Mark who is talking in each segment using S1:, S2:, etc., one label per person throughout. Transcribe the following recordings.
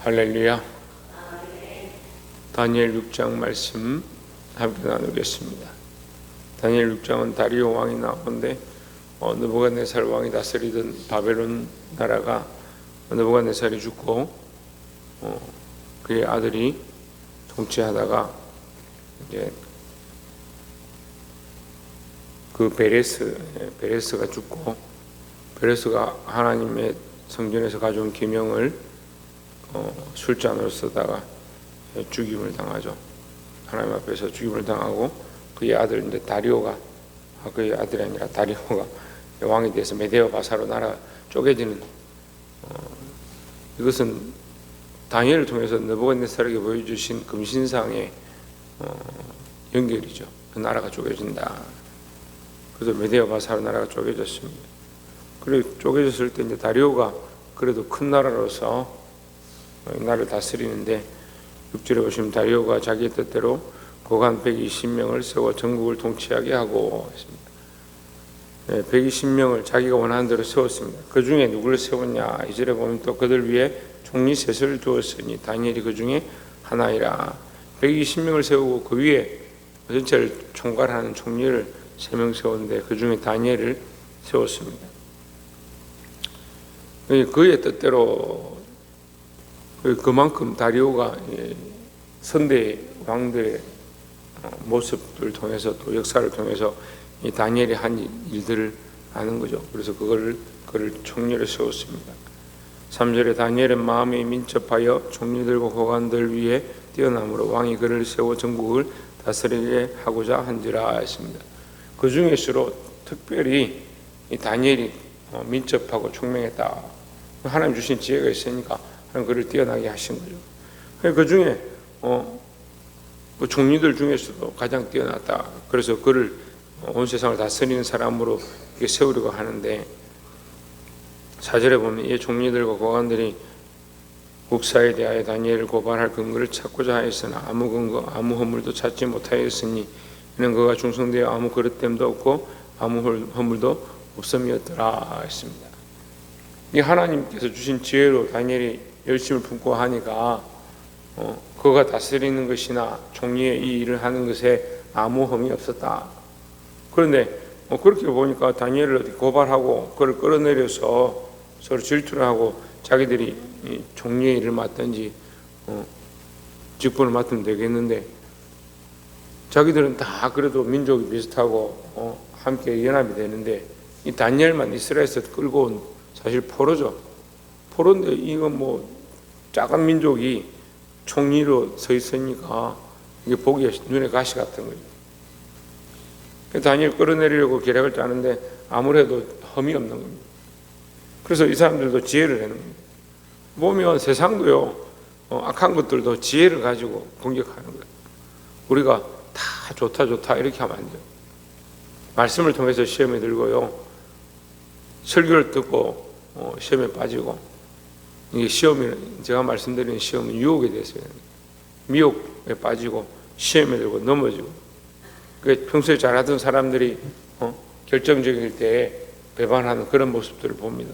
S1: 할렐루야. 다니엘 6장 말씀 함께 나누겠습니다. 다니엘 6장은 다리오 왕이 나오는데 느부갓네살 왕이 다스리던 바벨론 나라가 느부갓네살이 죽고 그의 아들이 통치하다가 이제 그 베레스가 죽고, 베레스가 하나님의 성전에서 가져온 계명을 술잔으로 쓰다가 죽임을 당하죠. 하나님 앞에서 죽임을 당하고 그의 아들 이제 다리오가, 그의 아들이 아니라 다리오가 왕이 돼서 메데오 바사로 나라 쪼개지는, 이것은 다니엘을 통해서 느부갓네살에게 보여주신 금신상의 연결이죠. 그 나라가 쪼개진다. 그래서 메데오 바사로 나라가 쪼개졌습니다. 그리고 쪼개졌을 때 이제 다리오가 그래도 큰 나라로서 나라를 다스리는데, 6절에 보시면 다리오가 자기 뜻대로 고관 120명을 세워 전국을 통치하게 하고 했습니다. 120명을 자기가 원하는 대로 세웠습니다. 그 중에 누구를 세웠냐? 2절에 보면 또 그들 위에 총리 셋을 두었으니 다니엘이 그 중에 하나이라. 120명을 세우고 그 위에 전체를 총괄하는 총리를 3명 세웠는데 그 중에 다니엘을 세웠습니다. 그의 뜻대로, 그만큼 다리오가 선대 왕들의 모습을 통해서 또 역사를 통해서 이 다니엘이 한 일들을 아는 거죠. 그래서 그를 총리를 세웠습니다. 3절에 다니엘은 마음이 민첩하여 총리들과 고관들 위에 뛰어남으로 왕이 그를 세워 전국을 다스리게 하고자 한지라 했습니다. 그 중에서도 특별히 이 다니엘이 민첩하고 총명했다. 하나님 주신 지혜가 있으니까 그를 뛰어나게 하신 거죠. 그 중에 그 총리들 중에서도 가장 뛰어났다. 그래서 그를 온 세상을 다스리는 사람으로 이렇게 세우려고 하는데, 4절에 보면 이 총리들과 고관들이 국사에 대하여 다니엘을 고발할 근거를 찾고자 하였으나 아무 근거 아무 허물도 찾지 못하였으니 이는 그가 중성되어 아무 그릇됨도 없고 아무 허물도 없음이었더라 했습니다. 이 하나님께서 주신 지혜로 다니엘이 열심을 품고 하니까 그가 다스리는 것이나 총리의 이 일을 하는 것에 아무 흠이 없었다. 그런데 그렇게 보니까 다니엘을 어떻게 고발하고 그를 끌어내려서 서로 질투를 하고 자기들이 이 총리의 일을 맡든지 직분을 맡으면 되겠는데, 자기들은 다 그래도 민족이 비슷하고 함께 연합이 되는데 이 다니엘만 이스라엘에서 끌고 온 사실 포로죠. 포로인데 이건 뭐 작은 민족이 총리로 서 있으니까 이게 보기에 눈에 가시 같은 거죠. 다니엘 끌어내리려고 계략을 짜는데 아무래도 흠이 없는 겁니다. 그래서 이 사람들도 지혜를 내는 겁니다. 보면 세상도요, 악한 것들도 지혜를 가지고 공격하는 거예요. 우리가 다 좋다 이렇게 하면 안 돼요. 말씀을 통해서 시험에 들고요, 설교를 듣고 시험에 빠지고, 이게 시험이, 제가 말씀드리는 시험은 유혹에 대해서 미혹에 빠지고 시험에 들고 넘어지고, 평소에 잘하던 사람들이 결정적일 때 배반하는 그런 모습들을 봅니다.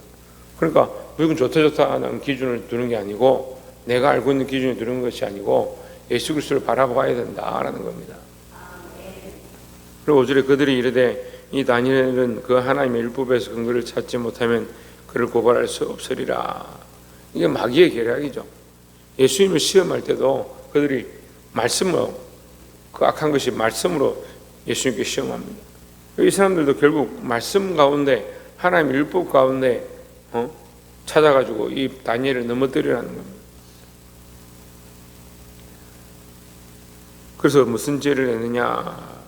S1: 그러니까 무조건 좋다 하는 기준을 두는 게 아니고, 내가 알고 있는 기준을 두는 것이 아니고 예수 그리스도를 바라봐야 된다라는 겁니다. 그리고 5절에 그들이 이르되 이 다니엘은 그 하나님의 율법에서 근거를 찾지 못하면 그를 고발할 수 없으리라. 이게 마귀의 계략이죠. 예수님을 시험할 때도 그들이 말씀으로, 그 악한 것이 말씀으로 예수님께 시험합니다. 이 사람들도 결국 말씀 가운데, 하나님의 율법 가운데 찾아가지고 이 다니엘을 넘어뜨리라는 겁니다. 그래서 무슨 죄를 내느냐?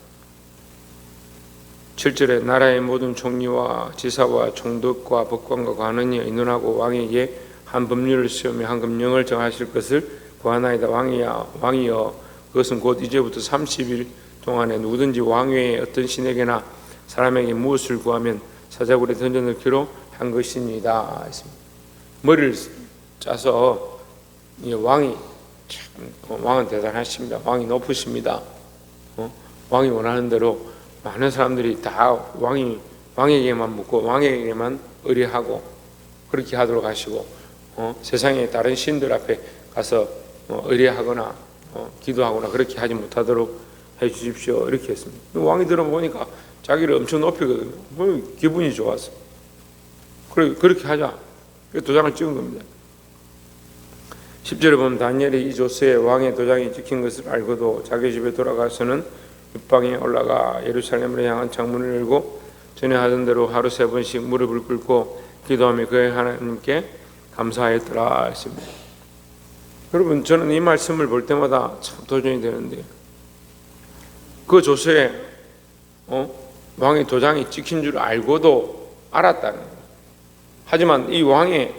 S1: 7절에 나라의 모든 총리와 지사와 총독과 법관과 관원이 의논하고 왕에게 한 법률을 시험에 한 금령을 정하실 것을 구하나이다. 왕이여, 그것은 곧 이제부터 30일 동안에 누구든지 왕외에 어떤 신에게나 사람에게 무엇을 구하면 사자굴에 던져넣기로 한 것입니다. 머리를 짜서 왕이 왕은 대단하십니다. 왕이 높으십니다. 왕이 원하는 대로 많은 사람들이 다 왕에게만 묻고 왕에게만 의뢰하고 그렇게 하도록 하시고, 세상의 다른 신들 앞에 가서 의뢰하거나 기도하거나 그렇게 하지 못하도록 해 주십시오. 이렇게 했습니다. 왕이 들어보니까 자기를 엄청 높이거든요. 기분이 좋았어. 그렇게 하자. 도장을 찍은 겁니다. 10절에 보면 다니엘이 이 조서에 왕의 도장이 찍힌 것을 알고도 자기 집에 돌아가서는 옆방에 올라가 예루살렘으로 향한 창문을 열고 전에 하던 대로 하루 3번씩 무릎을 꿇고 기도하며 그의 하나님께 감사하였더라 했습니다. 여러분, 저는 이 말씀을 볼 때마다 참 도전이 되는데, 그 조서에 왕의 도장이 찍힌 줄 알고도 알았다는 거예요. 하지만 이 왕의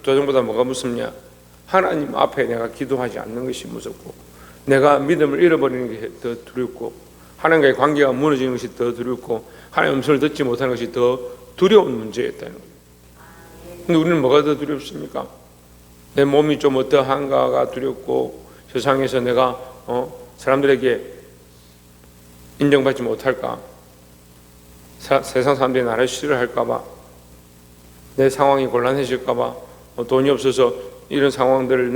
S1: 도장보다 뭐가 무섭냐? 하나님 앞에 내가 기도하지 않는 것이 무섭고, 내가 믿음을 잃어버리는 게 더 두렵고, 하나님과의 관계가 무너지는 것이 더 두렵고, 하나님의 음성을 듣지 못하는 것이 더 두려운 문제였다는 거예요. 근데 우리는 뭐가 더 두렵습니까? 내 몸이 좀 어떠한가가 두렵고, 세상에서 내가 사람들에게 인정받지 못할까, 세상 사람들이 나를 싫어할까봐, 내 상황이 곤란해질까봐, 돈이 없어서 이런 상황들을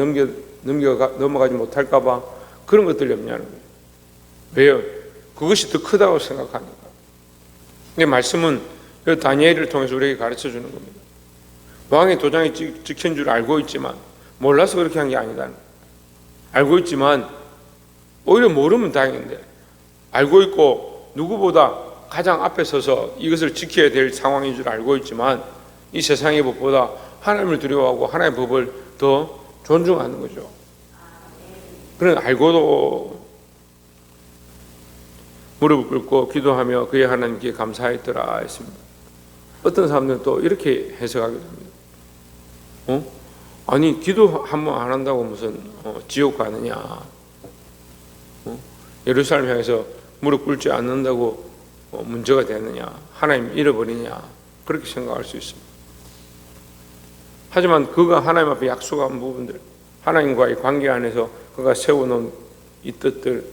S1: 넘어가지 못할까봐 그런 것들이 없냐는 거예요. 왜요? 그것이 더 크다고 생각하니까. 근데 말씀은 다니엘을 통해서 우리에게 가르쳐 주는 겁니다. 왕의 도장이 찍힌 줄 알고 있지만, 몰라서 그렇게 한 게 아니다. 알고 있지만 오히려 모르면 다행인데, 알고 있고 누구보다 가장 앞에 서서 이것을 지켜야 될 상황인 줄 알고 있지만, 이 세상의 법보다 하나님을 두려워하고 하나님의 법을 더 존중하는 거죠. 그런 알고도 무릎을 꿇고 기도하며 그의 하나님께 감사했더라 했습니다. 어떤 사람들은 또 이렇게 해석하게 됩니다. 아니, 기도 한 번 안 한다고 무슨 지옥 가느냐? 예루살렘 향해서 무릎 꿇지 않는다고 문제가 되느냐? 하나님 잃어버리냐? 그렇게 생각할 수 있습니다. 하지만 그가 하나님 앞에 약속한 부분들, 하나님과의 관계 안에서 그가 세워놓은 이 뜻들,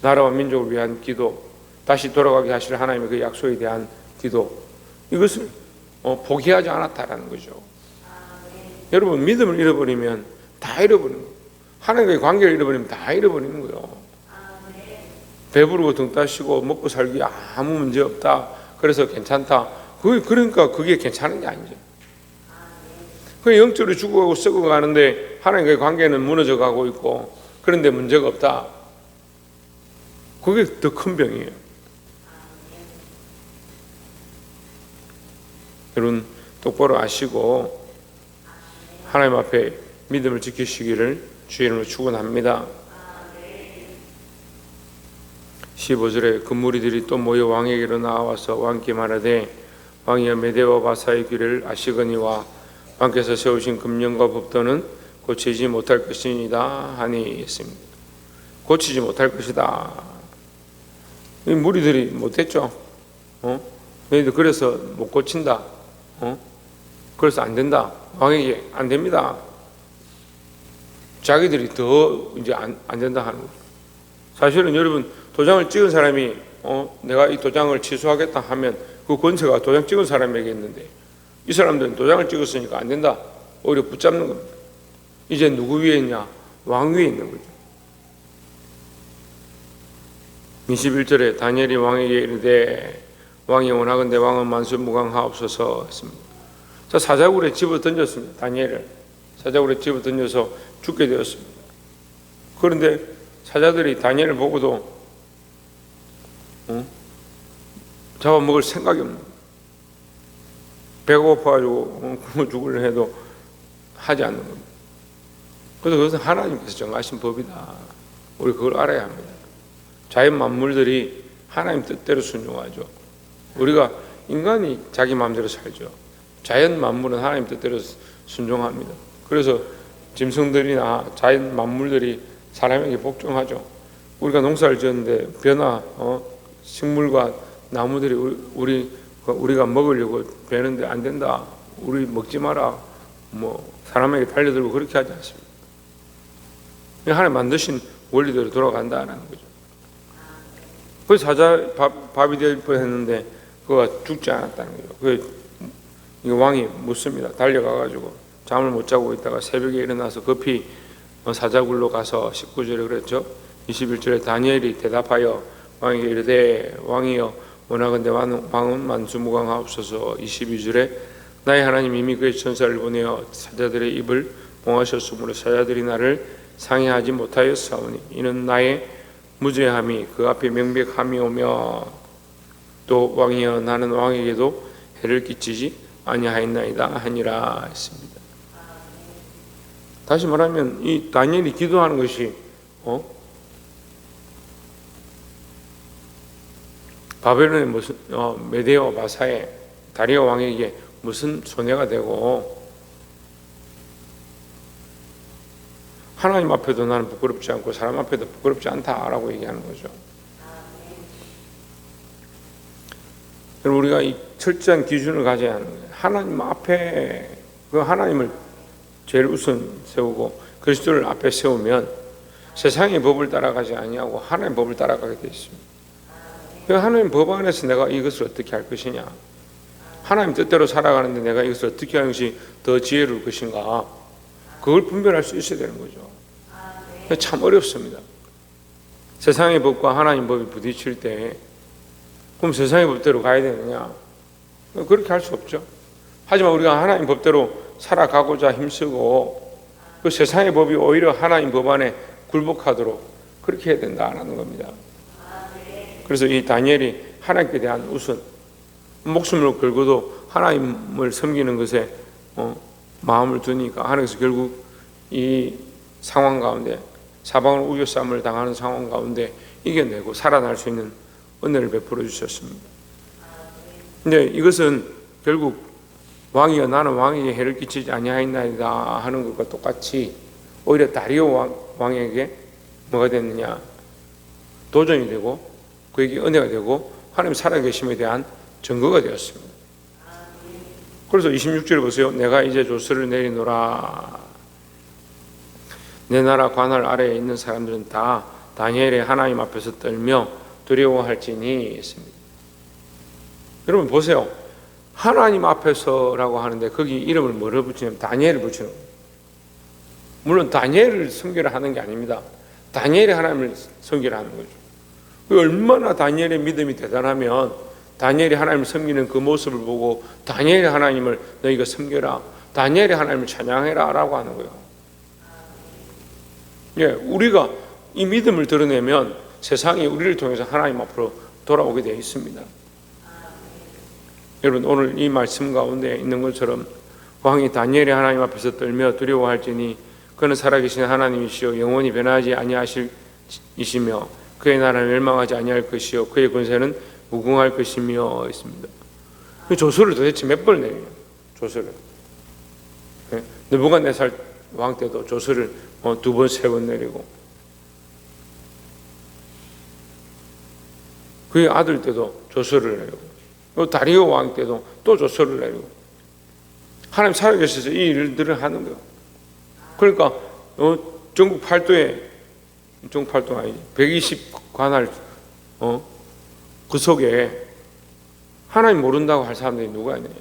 S1: 나라와 민족을 위한 기도, 다시 돌아가게 하실 하나님의 그 약속에 대한 기도, 이것을 포기하지 않았다라는 거죠. 여러분, 믿음을 잃어버리면 다 잃어버리는 거예요. 하나님과의 관계를 잃어버리면 다 잃어버리는 거예요. 배부르고 등 따시고 먹고 살기 아무 문제 없다, 그래서 괜찮다, 그러니까 그게 괜찮은 게 아니죠. 그 영적으로 죽어가고 썩어가는데 하나님과의 관계는 무너져 가고 있고, 그런데 문제가 없다, 그게 더 큰 병이에요. 여러분, 똑바로 아시고 하나님 앞에 믿음을 지키시기를 주의 이름으로 축원합니다. 15절에 그 무리들이 또 모여 왕에게로 나와서 왕께 말하되, 왕이여 메대와 바사의 귀를 아시거니와 왕께서 세우신 금령과 법도는 고치지 못할 것이니다 하니 했습니다. 고치지 못할 것이다. 이 무리들이 못했죠. 너희들 그래서 못 고친다. 그래서 안 된다. 왕에게 안 됩니다. 자기들이 더 이제 안 된다 하는 거죠. 사실은 여러분, 도장을 찍은 사람이 내가 이 도장을 취소하겠다 하면 그 권세가 도장 찍은 사람에게 있는데, 이 사람들은 도장을 찍었으니까 안 된다, 오히려 붙잡는 겁니다. 이제 누구 위에 있냐? 왕 위에 있는 거죠. 21절에 다니엘이 왕에게 이르되, 왕이 원하건대 왕은 만수무강하옵소서 했습니다. 자, 사자굴에 집어 던졌습니다. 다니엘을 사자굴에 집어 던져서 죽게 되었습니다. 그런데 사자들이 다니엘을 보고도 잡아먹을 생각이 없는 거예요. 배가 고파가지고 굶어 죽으려 해도 하지 않는 겁니다. 그래서 그것은 하나님께서 정하신 법이다. 우리 그걸 알아야 합니다. 자연 만물들이 하나님 뜻대로 순종하죠. 우리가 인간이 자기 마음대로 살죠. 자연 만물은 하나님 뜻대로 순종합니다. 그래서 짐승들이나 자연 만물들이 사람에게 복종하죠. 우리가 농사를 지었는데 벼나 식물과 나무들이 우리가 먹으려고 베는데 안 된다, 우리 먹지 마라, 사람에게 달려들고 그렇게 하지 않습니다. 하나님 만드신 원리대로 돌아간다는 거죠. 그 사자 밥이 될 뻔했는데 그가 죽지 않았다는 거죠. 그 왕이 묻습니다. 달려가가지고 잠을 못 자고 있다가 새벽에 일어나서 급히 사자굴로 가서 19절에 그랬죠. 21절에 다니엘이 대답하여 왕에게 이르되 왕이여 원하건대 왕은 만수무강하옵소서. 22절에 나의 하나님 이미 그의 천사를 보내어 사자들의 입을 봉하셨으므로 사자들이 나를 상해하지 못하였사오니 이는 나의 무죄함이 그 앞에 명백함이오며 또 왕이여 나는 왕에게도 해를 끼치지 아니하였나이다 하니라 했습니다. 다시 말하면 이 다니엘이 기도하는 것이 바벨론의 무슨 메데오 바사의 다리오 왕에게 무슨 손해가 되고 하나님 앞에도 나는 부끄럽지 않고 사람 앞에도 부끄럽지 않다라고 얘기하는 거죠. 우리가 이 철저한 기준을 가져야 하는 거예요. 하나님 앞에 그 하나님을 제일 우선 세우고 그리스도를 앞에 세우면 세상의 법을 따라가지 아니하고 하나님의 법을 따라가게 되어 있습니다. 그 하나님 법 안에서 내가 이것을 어떻게 할 것이냐, 하나님 뜻대로 살아가는데 내가 이것을 어떻게 하는 것이 더 지혜로울 것인가, 그걸 분별할 수 있어야 되는 거죠. 참 어렵습니다. 세상의 법과 하나님 법이 부딪힐 때 그럼 세상의 법대로 가야 되느냐? 그렇게 할 수 없죠. 하지만 우리가 하나님 법대로 살아가고자 힘쓰고 그 세상의 법이 오히려 하나님 법 안에 굴복하도록 그렇게 해야 된다는 겁니다. 그래서 이 다니엘이 하나님께 대한 우선 목숨을 걸고도 하나님을 섬기는 것에 마음을 두니까 하나님께서 결국 이 상황 가운데 사방을 우겨쌈을 당하는 상황 가운데 이겨내고 살아날 수 있는 은혜를 베풀어 주셨습니다. 근데 이것은 결국 왕이여 나는 왕에게 해를 끼치지 아니하였나이다 하는 것과 똑같이 오히려 다리오 왕에게 뭐가 됐느냐, 도전이 되고 그에게 은혜가 되고 하나님 살아계심에 대한 증거가 되었습니다. 그래서 26절에 보세요. 내가 이제 조서를 내리노라. 내 나라 관할 아래에 있는 사람들은 다 다니엘의 하나님 앞에서 떨며 두려워할지니 했습니다. 여러분 보세요. 하나님 앞에서라고 하는데 거기 이름을 뭐를 붙이냐면 다니엘을 붙이는 거예요. 물론 다니엘을 섬기라 하는 게 아닙니다. 다니엘이 하나님을 섬기라 하는 거죠. 얼마나 다니엘의 믿음이 대단하면 다니엘이 하나님을 섬기는 그 모습을 보고 다니엘이 하나님을 너희가 섬겨라, 다니엘이 하나님을 찬양해라 라고 하는 거예요. 예, 우리가 이 믿음을 드러내면 세상이 우리를 통해서 하나님 앞으로 돌아오게 되어 있습니다. 여러분 오늘 이 말씀 가운데 있는 것처럼 왕이 다니엘이 하나님 앞에서 떨며 두려워할지니 그는 살아계신 하나님이시여 영원히 변하지 아니하시며 그의 나라는 멸망하지 아니할 것이요 그의 권세는 무궁할 것이며 있습니다. 조서를 도대체 몇 번 내려요? 조서를. 느부갓네살 왕 때도 조서를 2번, 3번 내리고 그의 아들 때도 조서를 내리고 다리오 왕 때도 또 조서를 내리고 하나님 살아계셔서 이 일들을 하는 거예요. 그러니까 전국 팔도에 전국 팔도 아니지 120 관할 그 속에 하나님 모른다고 할 사람들이 누가 있느냐?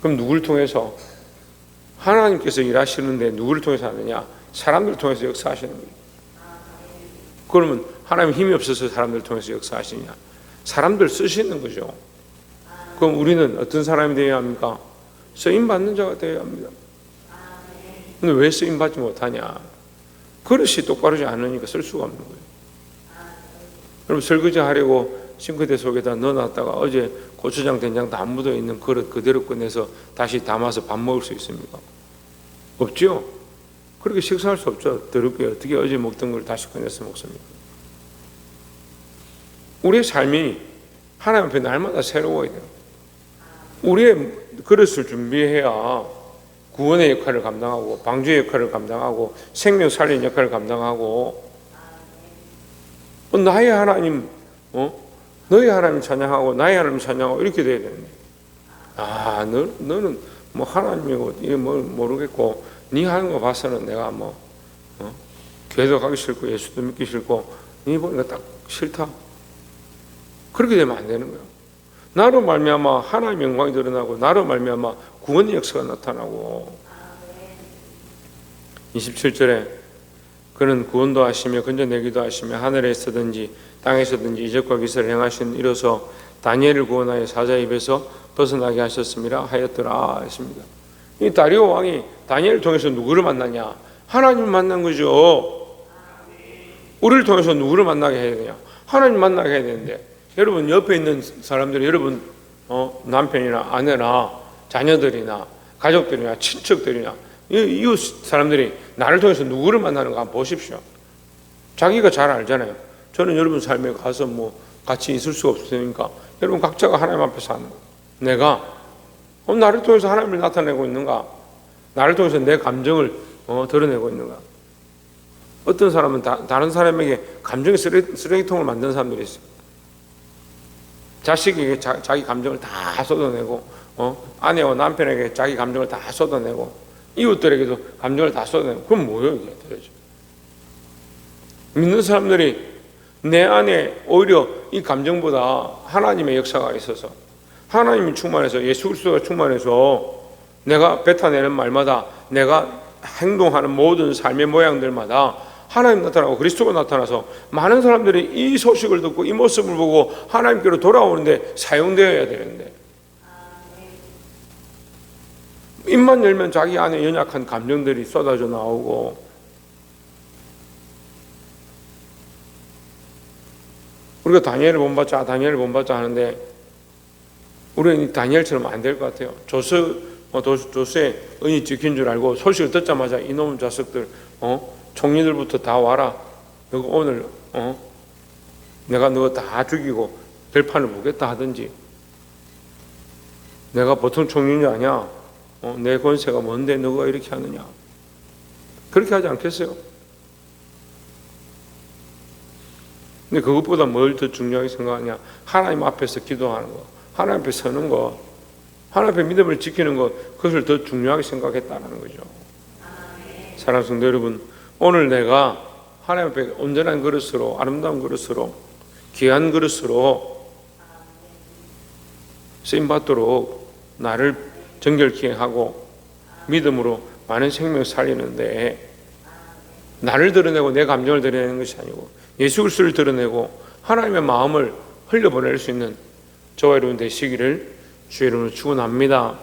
S1: 그럼 누구를 통해서 하나님께서 일하시는데 누구를 통해서 하느냐? 사람들을 통해서 역사하시는 거예요. 그러면 하나님 힘이 없어서 사람들을 통해서 역사하시느냐? 사람들 쓰시는 거죠. 그럼 우리는 어떤 사람이 되어야 합니까? 쓰임받는 자가 되어야 합니다. 근데 왜 쓰임받지 못하냐? 그릇이 똑바르지 않으니까 쓸 수가 없는 거예요. 여러분 설거지 하려고 싱크대 속에다 넣어놨다가 어제 고추장 된장 다 묻어있는 그릇 그대로 꺼내서 다시 담아서 밥 먹을 수 있습니까? 없죠? 그렇게 식사할 수 없죠. 더럽게 어떻게 어제 먹던 걸 다시 꺼내서 먹습니까? 우리의 삶이 하나님 앞에 날마다 새로워야 돼요. 우리의 그릇을 준비해야 구원의 역할을 감당하고 방주의 역할을 감당하고 생명 살리는 역할을 감당하고 나의 하나님 너희 하나님 찬양하고 나의 하나님 찬양하고 이렇게 돼야 되는데 너는 뭐 하나님이고 이게 뭘 모르겠고 네 하는 거 봐서는 내가 교회도 가기 싫고 예수도 믿기 싫고 네 보니까 딱 싫다. 그렇게 되면 안 되는 거예요. 나로 말미암아 하나님의 영광이 드러나고 나로 말미암아 구원의 역사가 나타나고 27절에 그는 구원도 하시며 건져내기도 하시며 하늘에서든지 땅에서든지 이적과 기사를 행하신 이로써 다니엘을 구원하여 사자의 입에서 벗어나게 하셨음이라 하였더라 했습니다. 이 다리오 왕이 다니엘을 통해서 누구를 만나냐? 하나님을 만난 거죠. 우리를 통해서 누구를 만나게 해야 되냐? 하나님 만나게 해야 되는데, 여러분 옆에 있는 사람들이 여러분 남편이나 아내나 자녀들이나 가족들이나 친척들이나 이웃 사람들이 나를 통해서 누구를 만나는가 한번 보십시오. 자기가 잘 알잖아요. 저는 여러분 삶에 가서 뭐 같이 있을 수 없으니까 여러분 각자가 하나님 앞에 사는 거예요. 내가 나를 통해서 하나님을 나타내고 있는가? 나를 통해서 내 감정을 드러내고 있는가? 어떤 사람은 다른 사람에게 감정의 쓰레기통을 만드는 사람들이 있어요. 자식에게 자기 감정을 다 쏟아내고 아내와 남편에게 자기 감정을 다 쏟아내고 이웃들에게도 감정을 다 쏟아내고 그럼 뭐예요 이게 도대체? 믿는 사람들이 내 안에 오히려 이 감정보다 하나님의 역사가 있어서 하나님이 충만해서 예수 그리스도가 충만해서 내가 뱉어내는 말마다 내가 행동하는 모든 삶의 모양들마다 하나님 나타나고 그리스도가 나타나서 많은 사람들이 이 소식을 듣고 이 모습을 보고 하나님께로 돌아오는데 사용되어야 되는데 입만 열면 자기 안에 연약한 감정들이 쏟아져 나오고 우리가 다니엘을 본받자 하는데 우리는 다니엘처럼 안 될 것 같아요. 조수의 은이 지킨 줄 알고 소식을 듣자마자 이놈 자식들 총리들부터 다 와라. 너가 오늘 내가 너 다 죽이고 결판을 보겠다 하든지 내가 보통 총리는 아니야. 내 권세가 뭔데 너가 이렇게 하느냐. 그렇게 하지 않겠어요? 근데 그것보다 뭘 더 중요하게 생각하냐? 하나님 앞에서 기도하는 거, 하나님 앞에 서는 거, 하나님 앞에 믿음을 지키는 것, 그것을 더 중요하게 생각했다는 거죠. 사랑하는 성도 여러분, 오늘 내가 하나님 앞에 온전한 그릇으로, 아름다운 그릇으로, 귀한 그릇으로 쓰임받도록 나를 정결케 하고 믿음으로 많은 생명을 살리는데 나를 드러내고 내 감정을 드러내는 것이 아니고 예수 그리스도를 드러내고 하나님의 마음을 흘려보낼 수 있는 저와 여러분 되시기를 주의 이름으로 축원합니다.